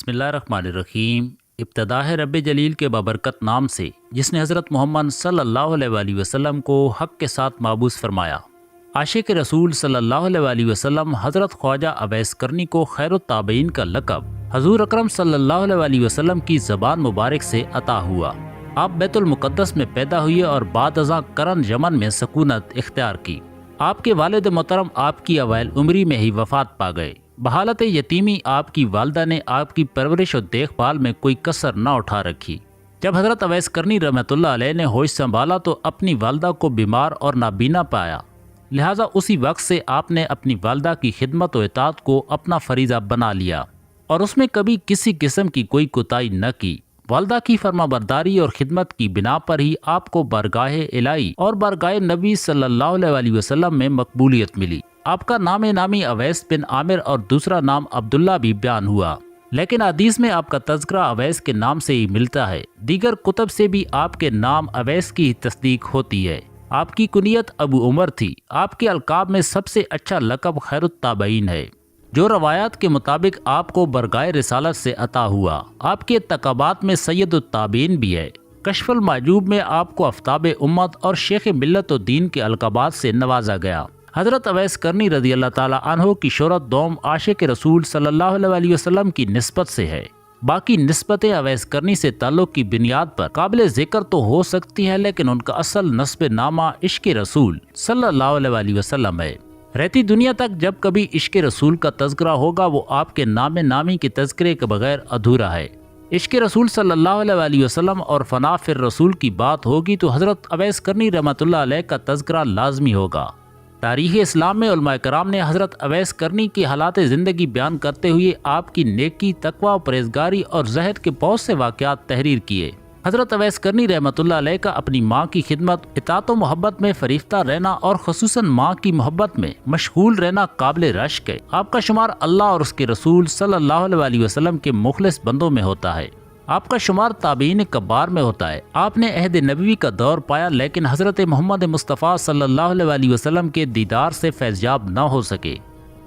بسم اللہ الرحمن الرحیم۔ ابتدا ہے رب جلیل کے بابرکت نام سے جس نے حضرت محمد صلی اللہ علیہ وآلہ وسلم کو حق کے ساتھ مابعوث فرمایا۔ عاشق رسول صلی اللہ علیہ وآلہ وسلم حضرت خواجہ اویس کرنی کو خیر التابعین کا لقب حضور اکرم صلی اللہ علیہ وآلہ وسلم کی زبان مبارک سے عطا ہوا۔ آپ بیت المقدس میں پیدا ہوئے اور بعد ازاں کرن یمن میں سکونت اختیار کی۔ آپ کے والد محترم آپ کی اوائل عمری میں ہی وفات پا گئے۔ بحالت یتیمی آپ کی والدہ نے آپ کی پرورش و دیکھ بھال میں کوئی کسر نہ اٹھا رکھی۔ جب حضرت اویس کرنی رحمۃ اللہ علیہ نے ہوش سنبھالا تو اپنی والدہ کو بیمار اور نابینا پایا، لہٰذا اسی وقت سے آپ نے اپنی والدہ کی خدمت و اطاعت کو اپنا فریضہ بنا لیا اور اس میں کبھی کسی قسم کی کوئی کوتاہی نہ کی۔ والدہ کی فرما برداری اور خدمت کی بنا پر ہی آپ کو بارگاہ الہی اور بارگاہ نبی صلی اللہ علیہ وآلہ وسلم میں مقبولیت ملی۔ آپ کا نام نامی اویس بن عامر اور دوسرا نام عبداللہ بھی بیان ہوا، لیکن حدیث میں آپ کا تذکرہ اویس کے نام سے ہی ملتا ہے۔ دیگر کتب سے بھی آپ کے نام اویس کی تصدیق ہوتی ہے۔ آپ کی کنیت ابو عمر تھی۔ آپ کے القاب میں سب سے اچھا لقب خیر التابعین ہے، جو روایات کے مطابق آپ کو برگاہ رسالت سے عطا ہوا۔ آپ کے تقابات میں سید التابعین بھی ہے۔ کشف المعجوب میں آپ کو آفتاب امت اور شیخ ملت و دین کے القابات سے نوازا گیا۔ حضرت اویس کرنی رضی اللہ تعالی عنہ کی شہرت دوم عاشق رسول صلی اللہ علیہ وآلہ وسلم کی نسبت سے ہے۔ باقی نسبتیں اویس کرنی سے تعلق کی بنیاد پر قابل ذکر تو ہو سکتی ہیں، لیکن ان کا اصل نسب نامہ عشق رسول صلی اللہ علیہ وآلہ وسلم ہے۔ رہتی دنیا تک جب کبھی عشق رسول کا تذکرہ ہوگا وہ آپ کے نام نامی کے تذکرے کے بغیر ادھورا ہے۔ عشق رسول صلی اللہ علیہ وآلہ وسلم اور فنا فی الرسول کی بات ہوگی تو حضرت اویس کرنی رحمۃ اللہ علیہ کا تذکرہ لازمی ہوگا۔ تاریخ اسلام میں علماء کرام نے حضرت اویس کرنی کی حالات زندگی بیان کرتے ہوئے آپ کی نیکی، تقوی و پرہیزگاری اور زہد کے بہت سے واقعات تحریر کیے۔ حضرت اویس کرنی رحمۃ اللہ علیہ کا اپنی ماں کی خدمت، اطاعت و محبت میں فریفتہ رہنا اور خصوصاً ماں کی محبت میں مشغول رہنا قابل رشک ہے۔ آپ کا شمار اللہ اور اس کے رسول صلی اللہ علیہ وآلہ وسلم کے مخلص بندوں میں ہوتا ہے۔ آپ کا شمار تابعین کبار میں ہوتا ہے۔ آپ نے عہد نبوی کا دور پایا، لیکن حضرت محمد مصطفیٰ صلی اللہ علیہ وآلہ وسلم کے دیدار سے فیضیاب نہ ہو سکے۔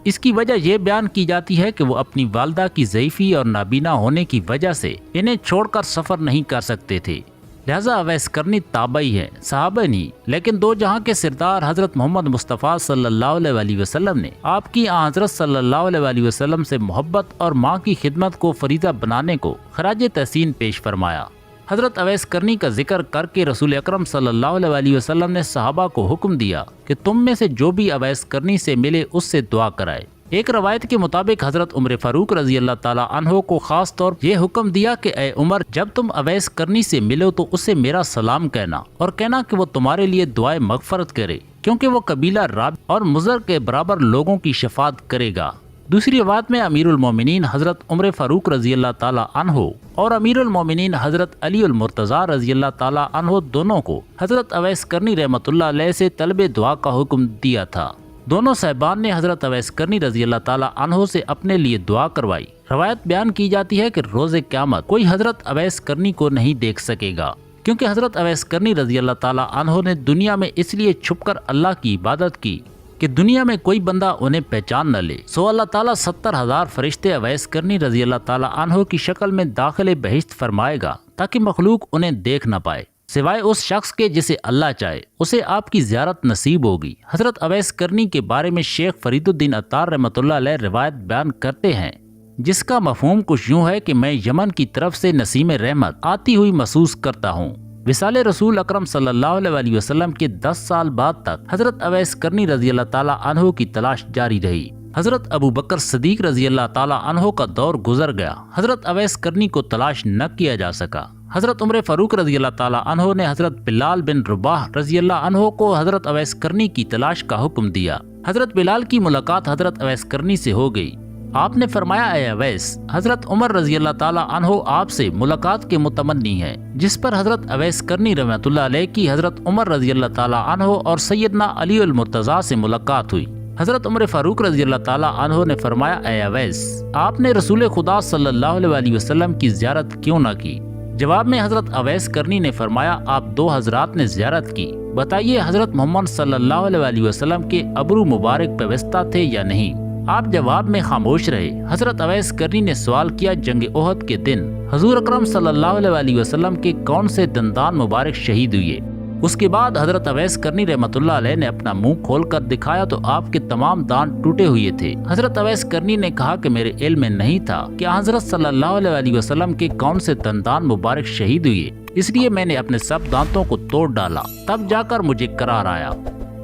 اس کی وجہ یہ بیان کی جاتی ہے کہ وہ اپنی والدہ کی ضعیفی اور نابینا ہونے کی وجہ سے انہیں چھوڑ کر سفر نہیں کر سکتے تھے، لہذا اویس کرنی تابعی ہے، صحابہ نہیں۔ لیکن دو جہاں کے سردار حضرت محمد مصطفیٰ صلی اللہ علیہ وآلہ وسلم نے آپ کی حضرت صلی اللہ علیہ وآلہ وسلم سے محبت اور ماں کی خدمت کو فریضہ بنانے کو خراج تحسین پیش فرمایا۔ حضرت اویس کرنی کا ذکر کر کے رسول اکرم صلی اللہ علیہ وآلہ وسلم نے صحابہ کو حکم دیا کہ تم میں سے جو بھی اویس کرنی سے ملے اس سے دعا کرائے۔ ایک روایت کے مطابق حضرت عمر فاروق رضی اللہ تعالیٰ عنہ کو خاص طور پر یہ حکم دیا کہ اے عمر، جب تم اویس کرنی سے ملو تو اسے میرا سلام کہنا اور کہنا کہ وہ تمہارے لیے دعائے مغفرت کرے، کیونکہ وہ قبیلہ راب اور مضر کے برابر لوگوں کی شفاعت کرے گا۔ دوسری روایت میں امیر المومنین حضرت عمر فاروق رضی اللہ تعالیٰ عنہ اور امیر المومنین حضرت علی المرتضیٰ رضی اللہ تعالیٰ عنہ دونوں کو حضرت اویس کرنی رحمۃ اللہ علیہ سے طلب دعا کا حکم دیا تھا۔ دونوں صاحبان نے حضرت اویس کرنی رضی اللہ تعالیٰ عنہ سے اپنے لیے دعا کروائی۔ روایت بیان کی جاتی ہے کہ روز قیامت کوئی حضرت اویس کرنی کو نہیں دیکھ سکے گا، کیونکہ حضرت اویس کرنی رضی اللہ تعالیٰ عنہ نے دنیا میں اس لیے چھپ کر اللہ کی عبادت کی کہ دنیا میں کوئی بندہ انہیں پہچان نہ لے، سو اللہ تعالیٰ 70,000 فرشتے اویس کرنی رضی اللہ تعالیٰ عنہ کی شکل میں داخل بہشت فرمائے گا تاکہ مخلوق انہیں دیکھ نہ پائے سوائے اس شخص کے جسے اللہ چاہے، اسے آپ کی زیارت نصیب ہوگی۔ حضرت اویس کرنی کے بارے میں شیخ فرید الدین عطار رحمۃ اللہ علیہ روایت بیان کرتے ہیں، جس کا مفہوم کچھ یوں ہے کہ میں یمن کی طرف سے نسیم رحمت آتی ہوئی محسوس کرتا ہوں۔ وصال رسول اکرم صلی اللہ علیہ وآلہ وسلم کے 10 سال بعد تک حضرت اویس کرنی رضی اللہ تعالیٰ عنہ کی تلاش جاری رہی۔ حضرت ابو بکر صدیق رضی اللہ تعالیٰ عنہ کا دور گزر گیا، حضرت اویس کرنی کو تلاش نہ کیا جا سکا۔ حضرت عمر فاروق رضی اللہ تعالیٰ عنہ نے حضرت بلال بن رباح رضی اللہ عنہ کو حضرت اویس کرنی کی تلاش کا حکم دیا۔ حضرت بلال کی ملاقات حضرت اویس کرنی سے ہو گئی۔ آپ نے فرمایا، اے اویس، حضرت عمر رضی اللہ تعالیٰ عنہ آپ سے ملاقات کے متمنی ہیں، جس پر حضرت اویس کرنی رحمۃ اللہ علیہ کی حضرت عمر رضی اللہ تعالیٰ عنہ اور سیدنا علی المرتضیٰ سے ملاقات ہوئی۔ حضرت عمر فاروق رضی اللہ تعالیٰ عنہ نے فرمایا، اے اویس، آپ نے رسول خدا صلی اللہ علیہ وآلہ وسلم کی زیارت کیوں نہ کی؟ جواب میں حضرت اویس کرنی نے فرمایا، آپ دو حضرات نے زیارت کی، بتائیے حضرت محمد صلی اللہ علیہ وآلہ وسلم کے ابرو مبارک پیوستہ تھے یا نہیں؟ آپ جواب میں خاموش رہے۔ حضرت اویس کرنی نے سوال کیا، جنگ احد کے دن حضور اکرم صلی اللہ علیہ وسلم کے کون سے دندان مبارک شہید ہوئے؟ اس کے بعد حضرت اویس کرنی رحمۃ اللہ علیہ نے اپنا منہ کھول کر دکھایا تو آپ کے تمام دانت ٹوٹے ہوئے تھے۔ حضرت اویس کرنی نے کہا کہ میرے علم میں نہیں تھا کہ حضرت صلی اللہ علیہ وسلم کے کون سے دندان مبارک شہید ہوئے، اس لیے میں نے اپنے سب دانتوں کو توڑ ڈالا، تب جا کر مجھے قرار آیا۔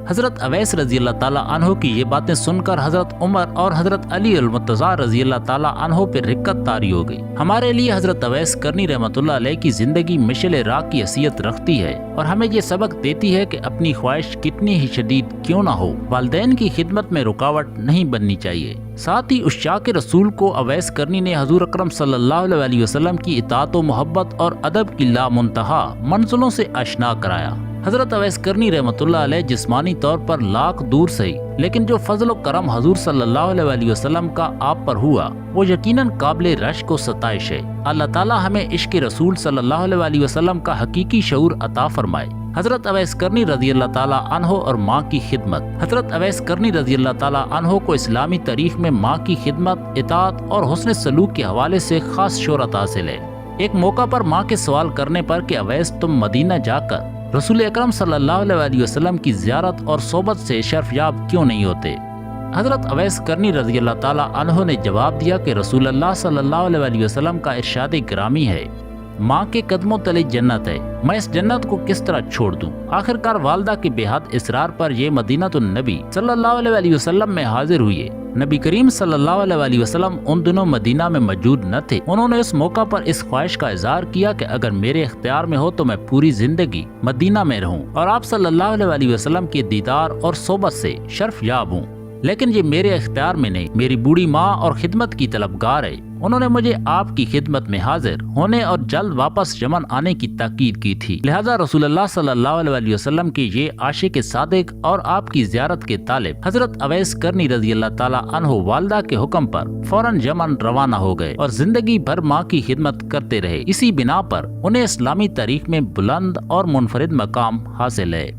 حضرت اویس رضی اللہ تعالیٰ عنہ کی یہ باتیں سن کر حضرت عمر اور حضرت علی المرتضیٰ رضی اللہ تعالیٰ عنہ پر رکت طاری ہو گئی۔ ہمارے لیے حضرت اویس کرنی رحمۃ اللہ علیہ کی زندگی مشعل راہ کی حیثیت رکھتی ہے اور ہمیں یہ سبق دیتی ہے کہ اپنی خواہش کتنی ہی شدید کیوں نہ ہو، والدین کی خدمت میں رکاوٹ نہیں بننی چاہیے۔ ساتھ ہی عشاق رسول کو اویس کرنی نے حضور اکرم صلی اللہ علیہ وسلم کی اطاعت و محبت اور ادب کی لامنتہا منزلوں سے آشنا کرایا۔ حضرت اویس کرنی رحمۃ اللہ علیہ جسمانی طور پر لاکھ دور سے، لیکن جو فضل و کرم حضور صلی اللہ علیہ وسلم کا آپ پر ہوا وہ یقیناً قابل رشک و ستائش ہے۔ اللہ تعالیٰ ہمیں عشق رسول صلی اللہ علیہ وسلم کا حقیقی شعور عطا فرمائے۔ حضرت اویس کرنی رضی اللہ تعالیٰ عنہ اور ماں کی خدمت۔ حضرت اویس کرنی رضی اللہ تعالیٰ عنہ کو اسلامی تاریخ میں ماں کی خدمت، اطاعت اور حسن سلوک کے حوالے سے خاص شہرت حاصل ہے۔ ایک موقع پر ماں کے سوال کرنے پر کہ اویس تم مدینہ جا کر رسول اکرم صلی اللہ علیہ وسلم کی زیارت اور صحبت سے شرف یاب کیوں نہیں ہوتے، حضرت اویس کرنی رضی اللہ تعالیٰ عنہ نے جواب دیا کہ رسول اللہ صلی اللہ علیہ وسلم کا ارشاد گرامی ہے، ماں کے قدموں تلے جنت ہے، میں اس جنت کو کس طرح چھوڑ دوں؟ آخر کار والدہ کے بے حد اصرار پر یہ مدینہ النبی صلی اللہ علیہ وسلم میں حاضر ہوئے۔ نبی کریم صلی اللہ علیہ وسلم ان دنوں مدینہ میں موجود نہ تھے۔ انہوں نے اس موقع پر اس خواہش کا اظہار کیا کہ اگر میرے اختیار میں ہو تو میں پوری زندگی مدینہ میں رہوں اور آپ صلی اللہ علیہ وسلم کے دیدار اور صحبت سے شرف یاب ہوں، لیکن یہ میرے اختیار میں نہیں، میری بوڑھی ماں اور خدمت کی طلبگار ہے۔ انہوں نے مجھے آپ کی خدمت میں حاضر ہونے اور جلد واپس یمن آنے کی تاکید کی تھی، لہذا رسول اللہ صلی اللہ علیہ وسلم کے یہ عاشق صادق اور آپ کی زیارت کے طالب حضرت اویس کرنی رضی اللہ تعالیٰ عنہ والدہ کے حکم پر فوراً یمن روانہ ہو گئے اور زندگی بھر ماں کی خدمت کرتے رہے۔ اسی بنا پر انہیں اسلامی تاریخ میں بلند اور منفرد مقام حاصل ہے۔